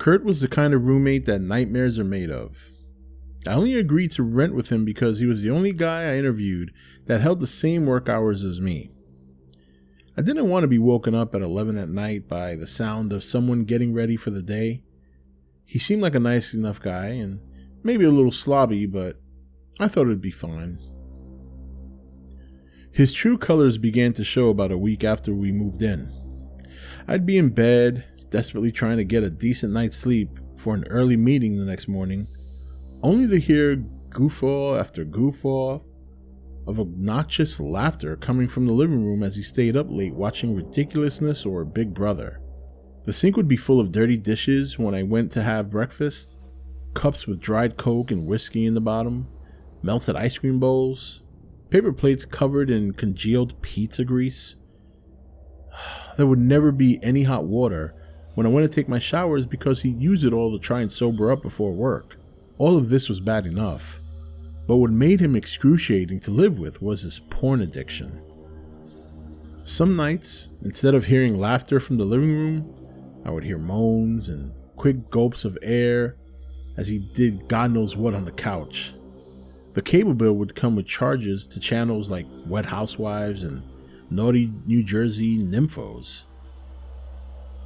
Kurt was the kind of roommate that nightmares are made of. I only agreed to rent with him because he was the only guy I interviewed that held the same work hours as me. I didn't want to be woken up at 11 at night by the sound of someone getting ready for the day. He seemed like a nice enough guy and maybe a little slobby, but I thought it'd be fine. His true colors began to show about a week after we moved in. I'd be in bed, desperately trying to get a decent night's sleep for an early meeting the next morning, only to hear goof-off after goof-off of obnoxious laughter coming from the living room as he stayed up late watching Ridiculousness or Big Brother. The sink would be full of dirty dishes when I went to have breakfast, cups with dried Coke and whiskey in the bottom, melted ice cream bowls, paper plates covered in congealed pizza grease. There would never be any hot water when I went to take my showers because he'd use it all to try and sober up before work. All of this was bad enough, but what made him excruciating to live with was his porn addiction. Some nights, instead of hearing laughter from the living room, I would hear moans and quick gulps of air as he did God knows what on the couch. The cable bill would come with charges to channels like Wet Housewives and Naughty New Jersey Nymphos.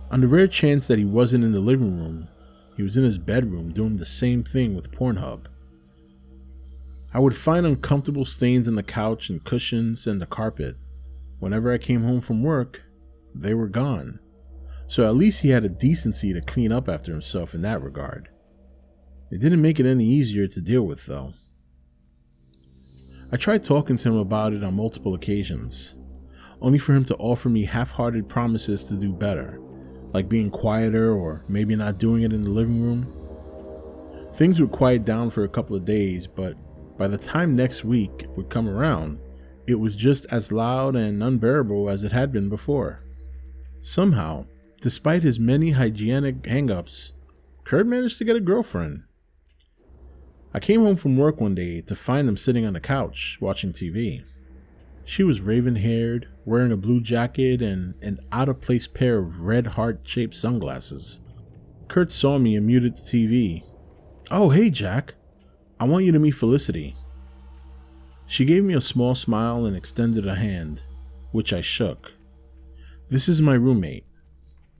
On the rare chance that he wasn't in the living room, he was in his bedroom doing the same thing with Pornhub. I would find uncomfortable stains on the couch and cushions and the carpet. Whenever I came home from work, they were gone. So at least he had a decency to clean up after himself in that regard. It didn't make it any easier to deal with, though. I tried talking to him about it on multiple occasions, only for him to offer me half-hearted promises to do better, like being quieter or maybe not doing it in the living room. Things would quiet down for a couple of days, but by the time next week would come around, it was just as loud and unbearable as it had been before. Somehow, despite his many hygienic hang-ups, Kurt managed to get a girlfriend. I came home from work one day to find him sitting on the couch watching TV. She was raven-haired, wearing a blue jacket and an out-of-place pair of red heart-shaped sunglasses. Kurt saw me and muted the TV. "Oh, hey, Jack. I want you to meet Felicity." She gave me a small smile and extended a hand, which I shook. "This is my roommate,"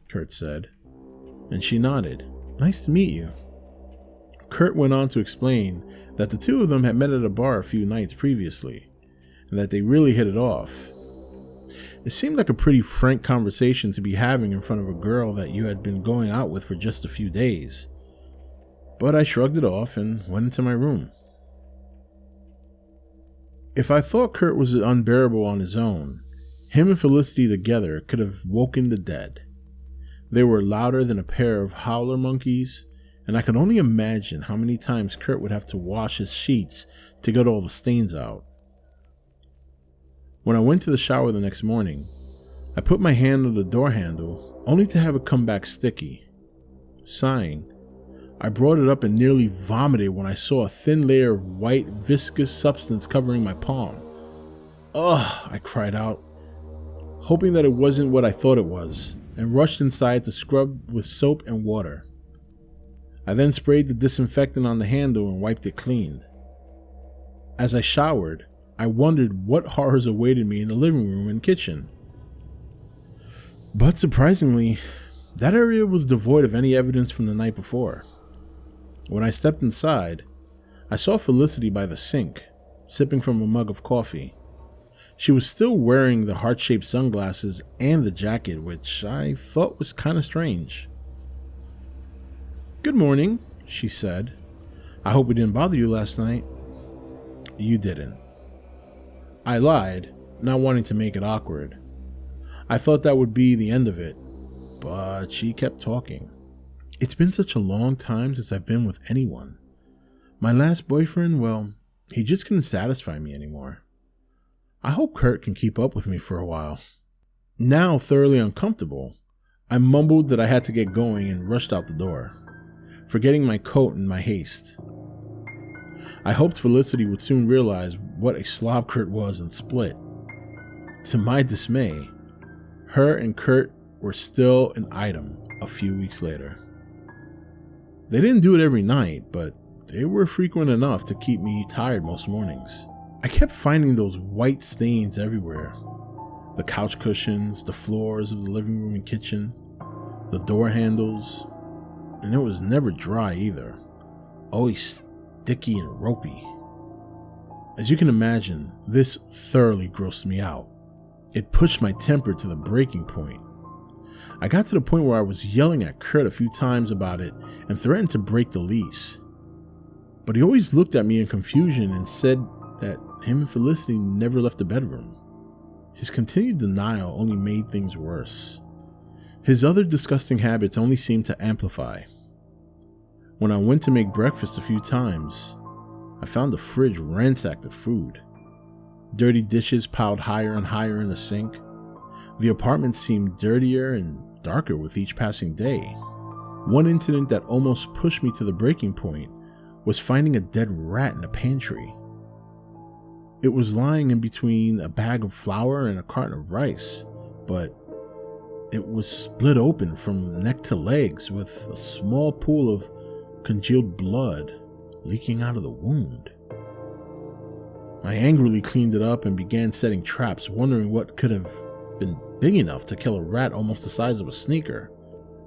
Kurt said, and she nodded. "Nice to meet you." Kurt went on to explain that the two of them had met at a bar a few nights previously, and that they really hit it off. It seemed like a pretty frank conversation to be having in front of a girl that you had been going out with for just a few days. But I shrugged it off and went into my room. If I thought Kurt was unbearable on his own, him and Felicity together could have woken the dead. They were louder than a pair of howler monkeys, and I could only imagine how many times Kurt would have to wash his sheets to get all the stains out. When I went to the shower the next morning, I put my hand on the door handle, only to have it come back sticky. Sighing, I brought it up and nearly vomited when I saw a thin layer of white, viscous substance covering my palm. "Ugh," I cried out, hoping that it wasn't what I thought it was, and rushed inside to scrub with soap and water. I then sprayed the disinfectant on the handle and wiped it clean. As I showered, I wondered what horrors awaited me in the living room and kitchen. But surprisingly, that area was devoid of any evidence from the night before. When I stepped inside, I saw Felicity by the sink, sipping from a mug of coffee. She was still wearing the heart-shaped sunglasses and the jacket, which I thought was kind of strange. "Good morning," she said. "I hope we didn't bother you last night." "You didn't." I lied, not wanting to make it awkward. I thought that would be the end of it, but she kept talking. "It's been such a long time since I've been with anyone. My last boyfriend, well, he just couldn't satisfy me anymore. I hope Kurt can keep up with me for a while." Now thoroughly uncomfortable, I mumbled that I had to get going and rushed out the door, forgetting my coat in my haste. I hoped Felicity would soon realize what a slob Kurt was and split. To my dismay, her and Kurt were still an item a few weeks later. They didn't do it every night, but they were frequent enough to keep me tired most mornings. I kept finding those white stains everywhere. The couch cushions, the floors of the living room and kitchen, the door handles, and it was never dry either. Always sticky and ropey. As you can imagine, this thoroughly grossed me out. It pushed my temper to the breaking point. I got to the point where I was yelling at Kurt a few times about it and threatened to break the lease. But he always looked at me in confusion and said that him and Felicity never left the bedroom. His continued denial only made things worse. His other disgusting habits only seemed to amplify. When I went to make breakfast a few times, I found the fridge ransacked of food. Dirty dishes piled higher and higher in the sink. The apartment seemed dirtier and darker with each passing day. One incident that almost pushed me to the breaking point was finding a dead rat in the pantry. It was lying in between a bag of flour and a carton of rice, but it was split open from neck to legs with a small pool of congealed blood leaking out of the wound. I angrily cleaned it up and began setting traps, wondering what could have been big enough to kill a rat almost the size of a sneaker.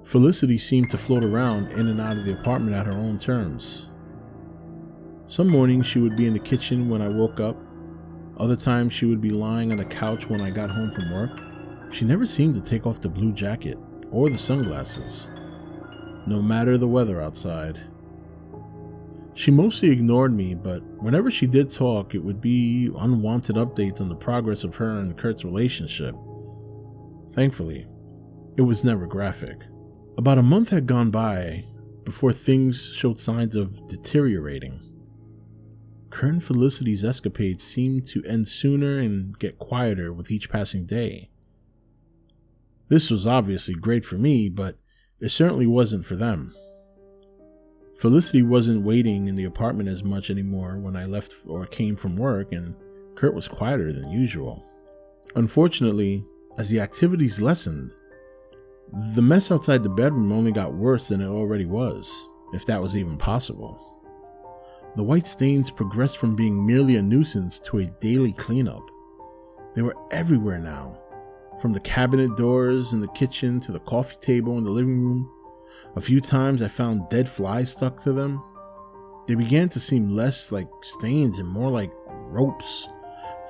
Felicity seemed to float around in and out of the apartment at her own terms. Some mornings she would be in the kitchen when I woke up. Other times she would be lying on the couch when I got home from work. She never seemed to take off the blue jacket or the sunglasses, no matter the weather outside. She mostly ignored me, but whenever she did talk, it would be unwanted updates on the progress of her and Kurt's relationship. Thankfully, it was never graphic. About a month had gone by before things showed signs of deteriorating. Kurt and Felicity's escapades seemed to end sooner and get quieter with each passing day. This was obviously great for me, but it certainly wasn't for them. Felicity wasn't waiting in the apartment as much anymore when I left or came from work, and Kurt was quieter than usual. Unfortunately, as the activities lessened, the mess outside the bedroom only got worse than it already was, if that was even possible. The white stains progressed from being merely a nuisance to a daily cleanup. They were everywhere now, from the cabinet doors in the kitchen to the coffee table in the living room. A few times I found dead flies stuck to them. They began to seem less like stains and more like ropes,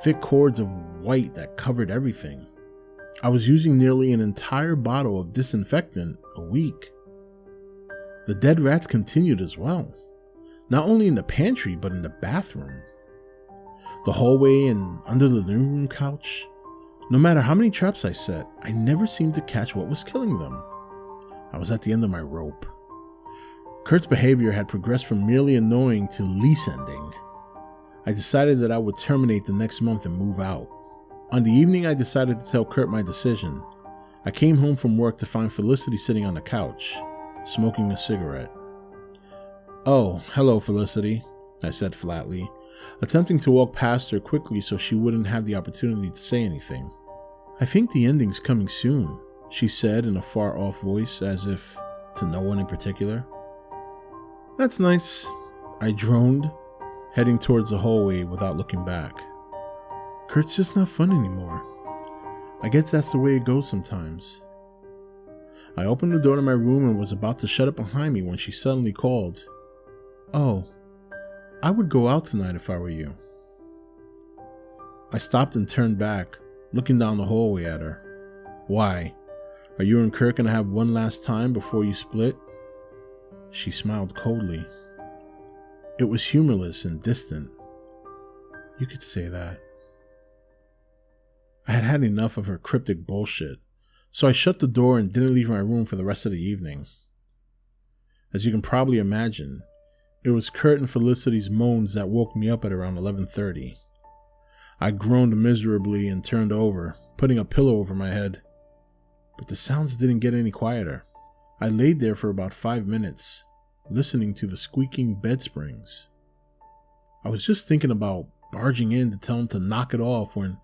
thick cords of white that covered everything. I was using nearly an entire bottle of disinfectant a week. The dead rats continued as well, not only in the pantry but in the bathroom, the hallway, and under the living room couch. No matter how many traps I set, I never seemed to catch what was killing them. I was at the end of my rope. Kurt's behavior had progressed from merely annoying to lease ending. I decided that I would terminate the next month and move out. On the evening I decided to tell Kurt my decision, I came home from work to find Felicity sitting on the couch, smoking a cigarette. "Oh, hello, Felicity," I said flatly, attempting to walk past her quickly so she wouldn't have the opportunity to say anything. "I think the ending's coming soon," she said in a far-off voice, as if to no one in particular. "That's nice," I droned, heading towards the hallway without looking back. Kurt's just not fun anymore. I guess that's the way it goes sometimes. I opened the door to my room and was about to shut it behind me when she suddenly called, "Oh, I would go out tonight if I were you." I stopped and turned back, looking down the hallway at her. "Why? Are you and Kurt gonna have one last time before you split?" She smiled coldly. It was humorless and distant. "You could say that." I had had enough of her cryptic bullshit, so I shut the door and didn't leave my room for the rest of the evening. As you can probably imagine, it was Kurt and Felicity's moans that woke me up at around 11:30. I groaned miserably and turned over, putting a pillow over my head. But the sounds didn't get any quieter. I laid there for about 5 minutes, listening to the squeaking bed springs. I was just thinking about barging in to tell him to knock it off when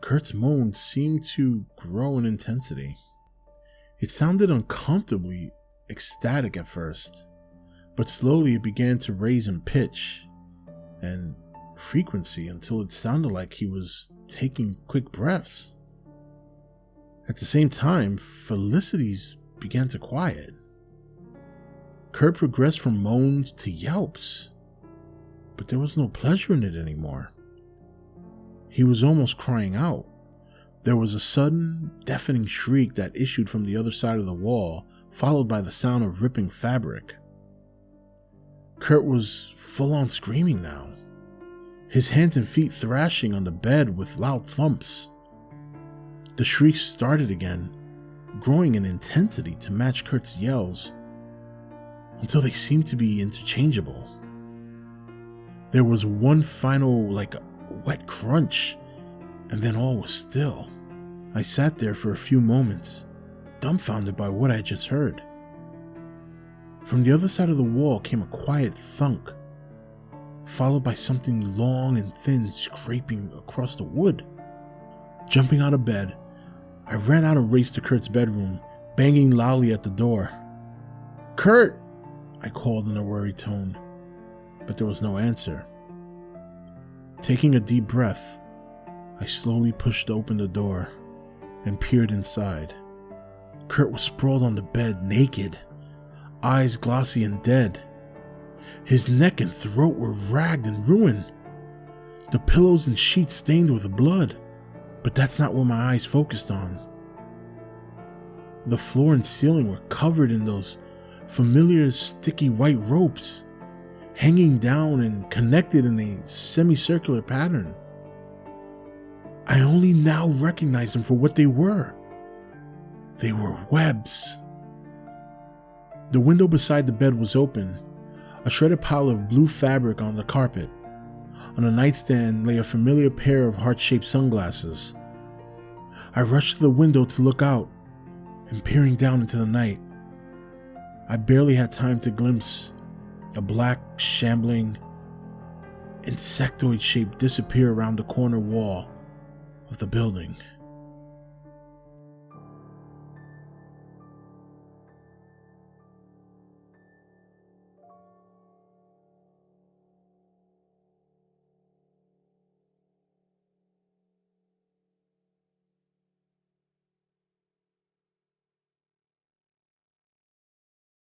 Kurt's moans seemed to grow in intensity. It sounded uncomfortably ecstatic at first, but slowly it began to raise in pitch and frequency until it sounded like he was taking quick breaths. At the same time, Felicity's began to quiet. Kurt progressed from moans to yelps, but there was no pleasure in it anymore. He was almost crying out. There was a sudden, deafening shriek that issued from the other side of the wall, followed by the sound of ripping fabric. Kurt was full on screaming now, his hands and feet thrashing on the bed with loud thumps. The shrieks started again, growing in intensity to match Kurt's yells, until they seemed to be interchangeable. There was one final, wet crunch, and then all was still. I sat there for a few moments, dumbfounded by what I had just heard. From the other side of the wall came a quiet thunk, followed by something long and thin scraping across the wood. Jumping out of bed, I ran out and raced to Kurt's bedroom, banging loudly at the door. "Kurt!" I called in a worried tone, but there was no answer. Taking a deep breath, I slowly pushed open the door and peered inside. Kurt was sprawled on the bed, naked, eyes glossy and dead. His neck and throat were ragged and ruined, the pillows and sheets stained with blood, but that's not what my eyes focused on. The floor and ceiling were covered in those familiar sticky white ropes, hanging down and connected in a semicircular pattern. I only now recognized them for what they were. They were webs. The window beside the bed was open, a shredded pile of blue fabric on the carpet. On a nightstand lay a familiar pair of heart-shaped sunglasses. I rushed to the window to look out, and peering down into the night, I barely had time to glimpse a black, shambling, insectoid shape disappear around the corner wall of the building.